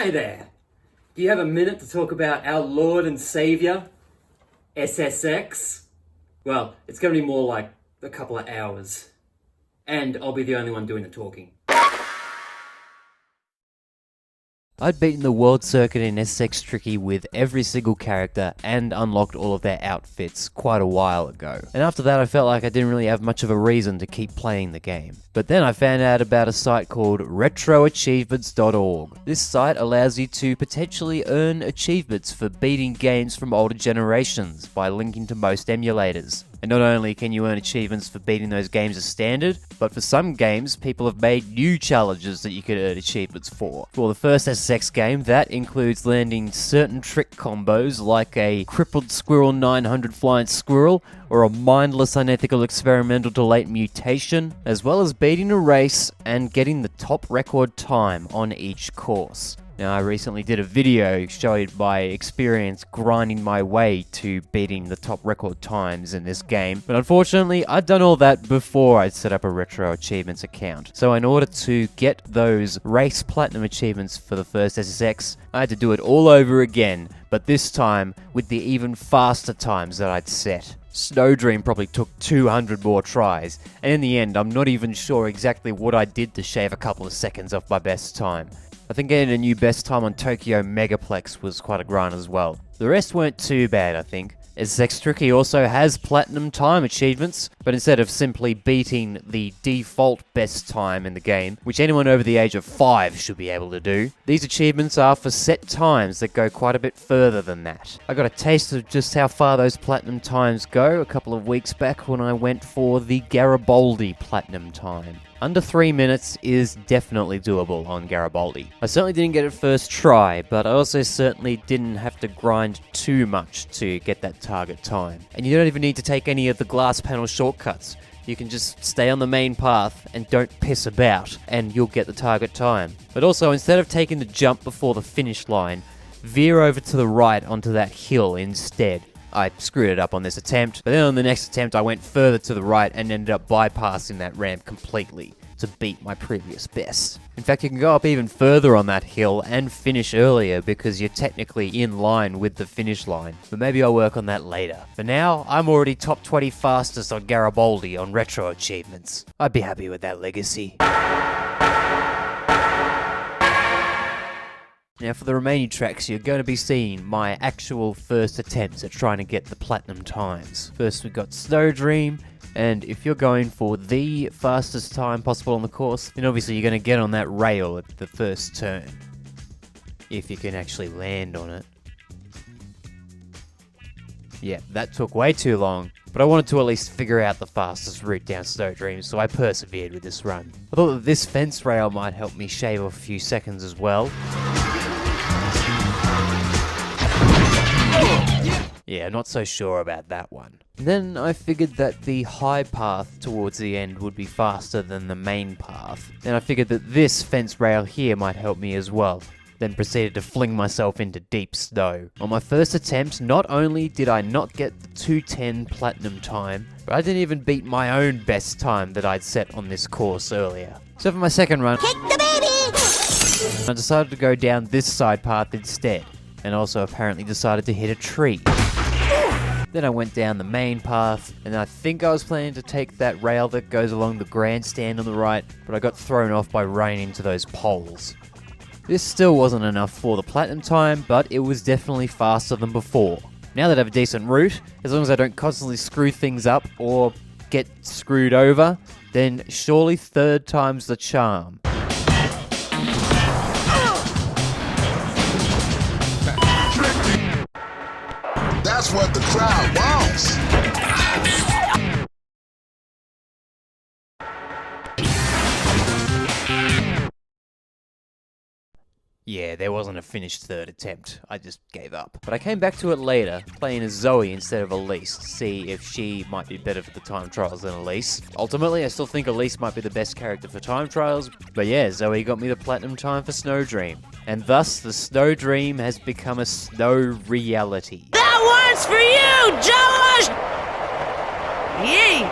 Hi there. Do you have a minute to talk about our Lord and Savior, SSX? Well, it's going to be more like a couple of hours. And I'll be the only one doing the talking. I'd beaten the world circuit in SSX Tricky with every single character and unlocked all of their outfits quite a while ago. And after that I felt like I didn't really have much of a reason to keep playing the game. But then I found out about a site called RetroAchievements.org. This site allows you to potentially earn achievements for beating games from older generations by linking to most emulators. And not only can you earn achievements for beating those games as standard, but for some games, people have made new challenges that you could earn achievements for. For the first SSX game, that includes landing certain trick combos like a crippled squirrel 900 flying squirrel, or a mindless unethical experimental delayed mutation, as well as beating a race and getting the top record time on each course. Now, I recently did a video showing my experience grinding my way to beating the top record times in this game, but unfortunately, I'd done all that before I'd set up a Retro Achievements account. So in order to get those race platinum achievements for the first SSX, I had to do it all over again, but this time with the even faster times that I'd set. Snowdream probably took 200 more tries, and in the end, I'm not even sure exactly what I did to shave a couple of seconds off my best time. I think getting a new best time on Tokyo Megaplex was quite a grind as well. The rest weren't too bad, I think. SSX Tricky also has platinum time achievements, but instead of simply beating the default best time in the game, which anyone over the age of 5 should be able to do, these achievements are for set times that go quite a bit further than that. I got a taste of just how far those platinum times go a couple of weeks back when I went for the Garibaldi platinum time. Under 3 minutes is definitely doable on Garibaldi. I certainly didn't get it first try, but I also certainly didn't have to grind too much to get that target time. And you don't even need to take any of the glass panel shortcuts. You can just stay on the main path and don't piss about, and you'll get the target time. But also, instead of taking the jump before the finish line, veer over to the right onto that hill instead. I screwed it up on this attempt, but then on the next attempt I went further to the right and ended up bypassing that ramp completely to beat my previous best. In fact, you can go up even further on that hill and finish earlier because you're technically in line with the finish line, but maybe I'll work on that later. For now, I'm already top 20 fastest on Garibaldi on Retro Achievements. I'd be happy with that legacy. Now for the remaining tracks, you're going to be seeing my actual first attempts at trying to get the platinum times. First we've got Snowdream, and if you're going for the fastest time possible on the course, then obviously you're going to get on that rail at the first turn. If you can actually land on it. Yeah, that took way too long, but I wanted to at least figure out the fastest route down Snowdream, so I persevered with this run. I thought that this fence rail might help me shave off a few seconds as well. Yeah, not so sure about that one. And then I figured that the high path towards the end would be faster than the main path. Then I figured that this fence rail here might help me as well. Then proceeded to fling myself into deep snow. On my first attempt, not only did I not get the 2:10 platinum time, but I didn't even beat my own best time that I'd set on this course earlier. So for my second run, kick the baby! I decided to go down this side path instead, and also apparently decided to hit a tree. Then I went down the main path, and I think I was planning to take that rail that goes along the grandstand on the right, but I got thrown off by running into those poles. This still wasn't enough for the platinum time, but it was definitely faster than before. Now that I have a decent route, as long as I don't constantly screw things up or get screwed over, then surely third time's the charm. That's what the crowd wants. Yeah, there wasn't a finished third attempt. I just gave up. But I came back to it later, playing as Zoe instead of Elise, to see if she might be better for the time trials than Elise. Ultimately, I still think Elise might be the best character for time trials, but yeah, Zoe got me the platinum time for Snowdream. And thus, the Snowdream has become a snow reality. That one's for you, Josh! Yay!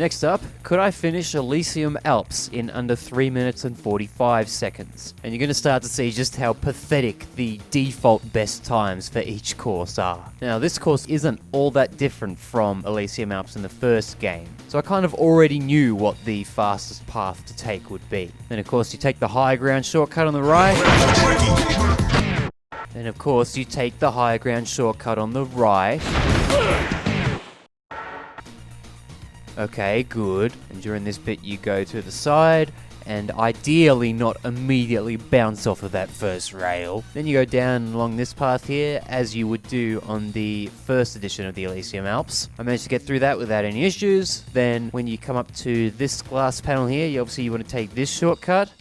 Next up, could I finish Elysium Alps in under 3 minutes and 45 seconds? And you're going to start to see just how pathetic the default best times for each course are. Now, this course isn't all that different from Elysium Alps in the first game, so I kind of already knew what the fastest path to take would be. Then of course you take the high ground shortcut on the right. Then of course you take the high ground shortcut on the right. Okay, good. And during this bit you go to the side, and ideally not immediately bounce off of that first rail. Then you go down along this path here, as you would do on the first edition of the Elysium Alps. I managed to get through that without any issues. Then when you come up to this glass panel here, you obviously want to take this shortcut,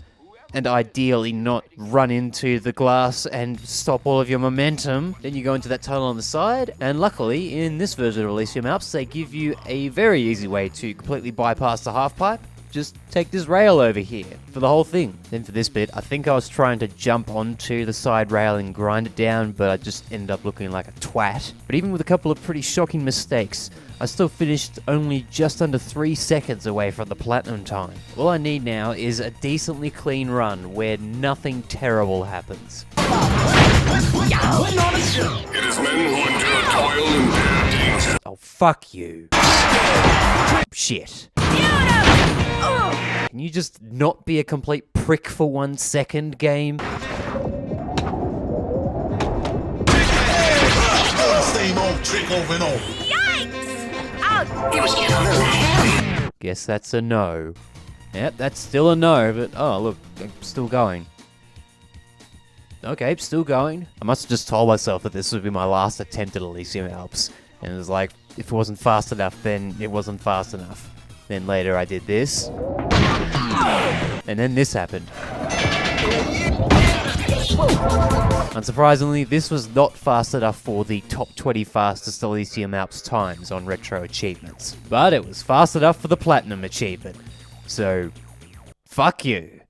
and ideally not run into the glass and stop all of your momentum. Then you go into that tunnel on the side, and luckily in this version of Elysium Alps they give you a very easy way to completely bypass the half pipe. Just take this rail over here for the whole thing. Then for this bit, I think I was trying to jump onto the side rail and grind it down, but I just ended up looking like a twat. But even with a couple of pretty shocking mistakes, I still finished only just under 3 seconds away from the platinum time. All I need now is a decently clean run where nothing terrible happens. It is men who endure toil and dare danger. Oh, fuck you. Shit. Can you just not be a complete prick for 1 second, game? Same old trick over and over. Guess that's a no. Yep, that's still a no, but oh look, I'm still going. Okay, still going. I must have just told myself that this would be my last attempt at Elysium Alps. And it was like, if it wasn't fast enough, then it wasn't fast enough. Then later I did this. And then this happened. Unsurprisingly, this was not fast enough for the top 20 fastest Elysium Alps times on RetroAchievements. But it was fast enough for the platinum achievement. So, fuck you.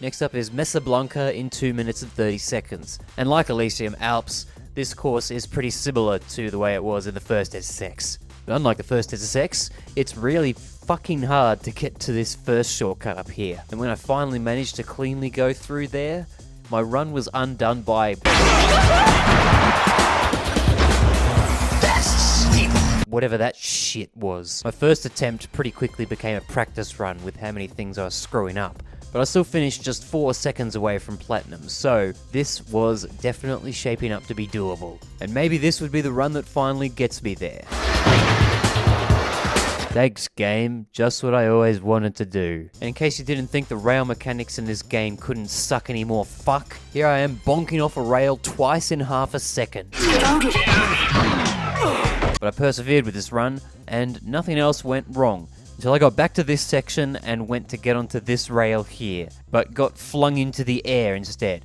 Next up is Mesablanca in 2 minutes and 30 seconds. And like Elysium Alps, this course is pretty similar to the way it was in the first SSX. But unlike the first SSX, it's really fucking hard to get to this first shortcut up here. And when I finally managed to cleanly go through there, my run was undone by... whatever that shit was. My first attempt pretty quickly became a practice run with how many things I was screwing up. But I still finished just 4 seconds away from platinum, so this was definitely shaping up to be doable. And maybe this would be the run that finally gets me there. Thanks, game. Just what I always wanted to do. And in case you didn't think the rail mechanics in this game couldn't suck any more fuck, here I am bonking off a rail twice in half a second. But I persevered with this run, and nothing else went wrong. Until I got back to this section and went to get onto this rail here, but got flung into the air instead.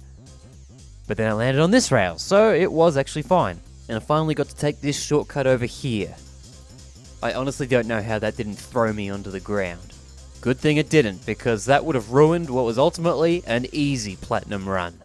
But then I landed on this rail, so it was actually fine. And I finally got to take this shortcut over here. I honestly don't know how that didn't throw me onto the ground. Good thing it didn't, because that would have ruined what was ultimately an easy platinum run.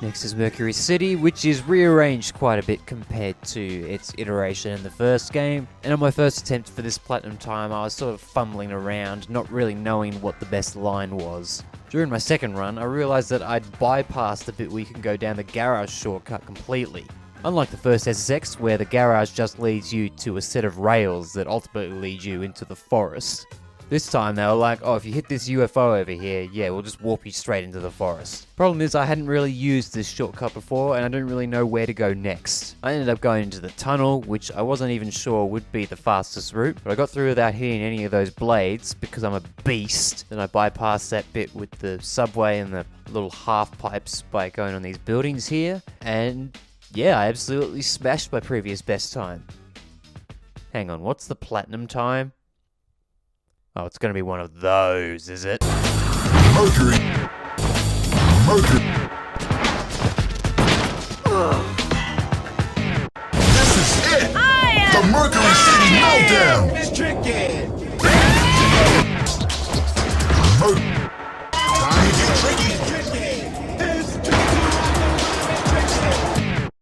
Next is Mercury City, which is rearranged quite a bit compared to its iteration in the first game. And on my first attempt for this platinum time, I was sort of fumbling around, not really knowing what the best line was. During my second run, I realized that I'd bypassed the bit where you can go down the garage shortcut completely. Unlike the first SSX, where the garage just leads you to a set of rails that ultimately lead you into the forest. This time they were like, oh, if you hit this UFO over here, yeah, we'll just warp you straight into the forest. Problem is, I hadn't really used this shortcut before, and I didn't really know where to go next. I ended up going into the tunnel, which I wasn't even sure would be the fastest route, but I got through without hitting any of those blades, because I'm a beast. Then I bypassed that bit with the subway and the little half pipes by going on these buildings here, and yeah, I absolutely smashed my previous best time. Hang on, what's the platinum time? Oh, it's gonna be one of those, is it? Mercury. Mercury. This is it. The Mercury City Meltdown. It's tricky. Time to get tricky. It's tricky.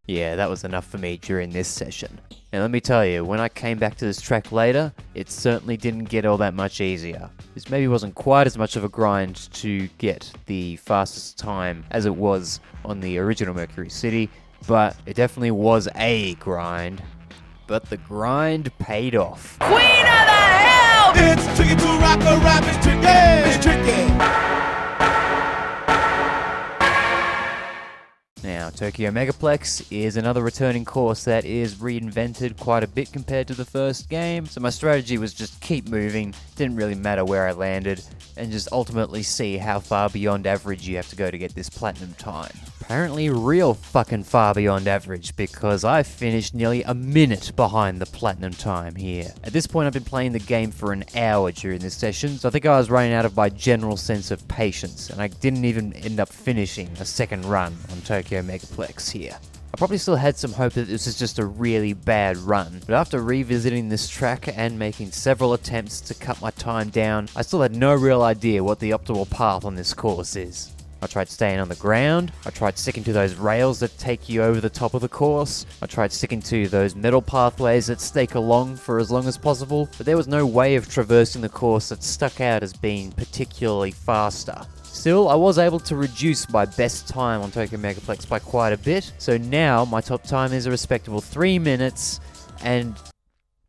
Yeah, that was enough for me during this session. And let me tell you, when I came back to this track later, it certainly didn't get all that much easier. This maybe wasn't quite as much of a grind to get the fastest time as it was on the original Mercury City, but it definitely was a grind. But the grind paid off. Queen of the Hill! It's tricky to rock a rap, it's tricky. It's tricky. Now, Tokyo Megaplex is another returning course that is reinvented quite a bit compared to the first game, so my strategy was just keep moving, didn't really matter where I landed, and just ultimately see how far beyond average you have to go to get this platinum time. Apparently real fucking far beyond average, because I finished nearly a minute behind the platinum time here. At this point I've been playing the game for an hour during this session, so I think I was running out of my general sense of patience, and I didn't even end up finishing a second run on Tokyo Megaplex here. I probably still had some hope that this was just a really bad run, but after revisiting this track and making several attempts to cut my time down, I still had no real idea what the optimal path on this course is. I tried staying on the ground, I tried sticking to those rails that take you over the top of the course, I tried sticking to those metal pathways that stake along for as long as possible, but there was no way of traversing the course that stuck out as being particularly faster. Still, I was able to reduce my best time on Tokyo Megaplex by quite a bit, so now my top time is a respectable 3 minutes and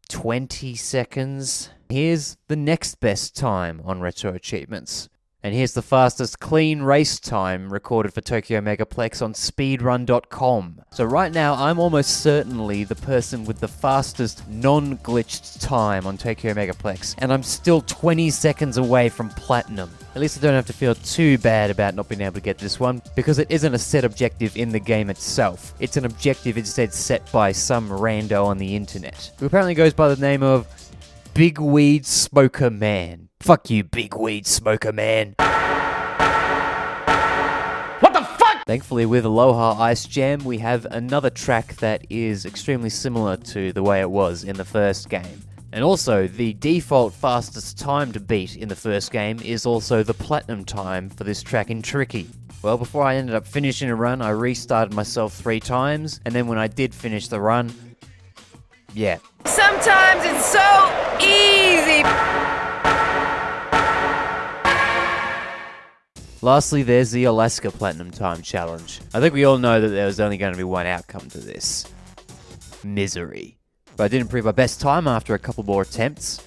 20 seconds. Here's the next best time on RetroAchievements. And here's the fastest clean race time recorded for Tokyo Megaplex on speedrun.com. So right now, I'm almost certainly the person with the fastest non-glitched time on Tokyo Megaplex, and I'm still 20 seconds away from platinum. At least I don't have to feel too bad about not being able to get this one, because it isn't a set objective in the game itself. It's an objective instead set by some rando on the internet, who apparently goes by the name of Big Weed Smoker Man. Fuck you, Big Weed Smoker Man. What the fuck? Thankfully, with Aloha Ice Jam, we have another track that is extremely similar to the way it was in the first game. And also, the default fastest time to beat in the first game is also the platinum time for this track in Tricky. Well, before I ended up finishing a run, I restarted myself 3 times, and then when I did finish the run, yeah. Sometimes it's so easy. Lastly, there's the Alaska Platinum Time Challenge. I think we all know that there was only going to be one outcome to this. Misery. But I did improve my best time after a couple more attempts.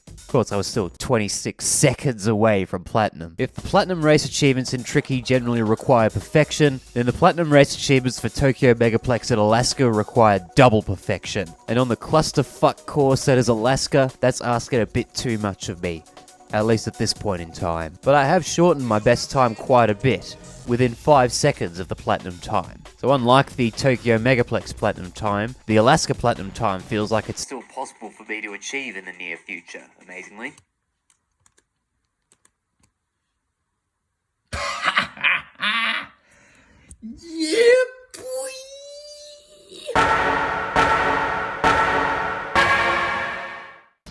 Of course, I was still 26 seconds away from platinum. If the platinum race achievements in Tricky generally require perfection, then the platinum race achievements for Tokyo Megaplex at Alaska require double perfection. And on the clusterfuck course that is Alaska, that's asking a bit too much of me. At least at this point in time. But I have shortened my best time quite a bit, within 5 seconds of the platinum time. So unlike the Tokyo Megaplex platinum time, the Alaska platinum time feels like it's still possible for me to achieve in the near future, amazingly. Yeah, boy.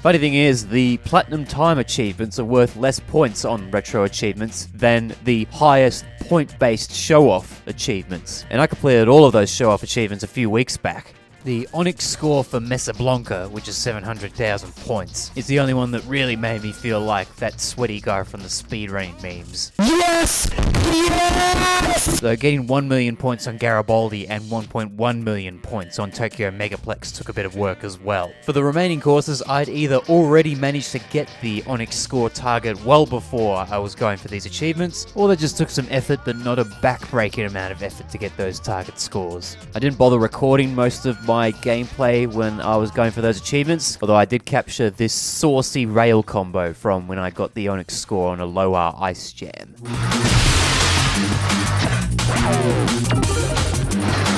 Funny thing is, the platinum time achievements are worth less points on RetroAchievements than the highest point-based Showoff achievements. And I completed all of those Showoff achievements a few weeks back. The Onyx score for Mesablanca, which is 700,000 points, is the only one that really made me feel like that sweaty guy from the speedrunning memes. Yes! Yes! So getting 1 million points on Garibaldi and 1.1 million points on Tokyo Megaplex took a bit of work as well. For the remaining courses, I'd either already managed to get the Onyx score target well before I was going for these achievements, or they just took some effort but not a backbreaking amount of effort to get those target scores. I didn't bother recording most of my gameplay when I was going for those achievements, although I did capture this saucy rail combo from when I got the Onyx score on Aloha Ice Jam.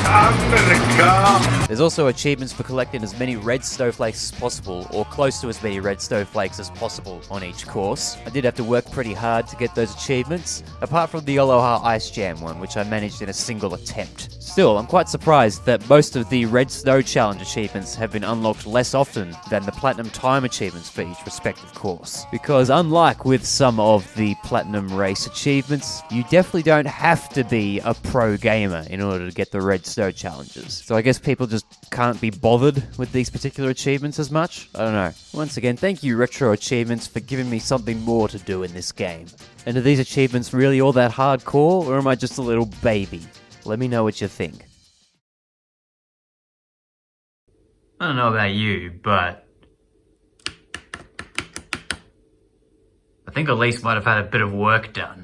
America! There's also achievements for collecting as many red snowflakes as possible, or close to as many red snowflakes as possible on each course. I did have to work pretty hard to get those achievements, apart from the Aloha Ice Jam one, which I managed in a single attempt. Still, I'm quite surprised that most of the Red Snow Challenge achievements have been unlocked less often than the Platinum Time achievements for each respective course. Because unlike with some of the Platinum Race achievements, you definitely don't have to be a pro gamer in order to get the Red Snow show challenges. So I guess people just can't be bothered with these particular achievements as much? I don't know. Once again, thank you RetroAchievements for giving me something more to do in this game. And are these achievements really all that hardcore, or am I just a little baby? Let me know what you think. I don't know about you, but I think Elise might have had a bit of work done.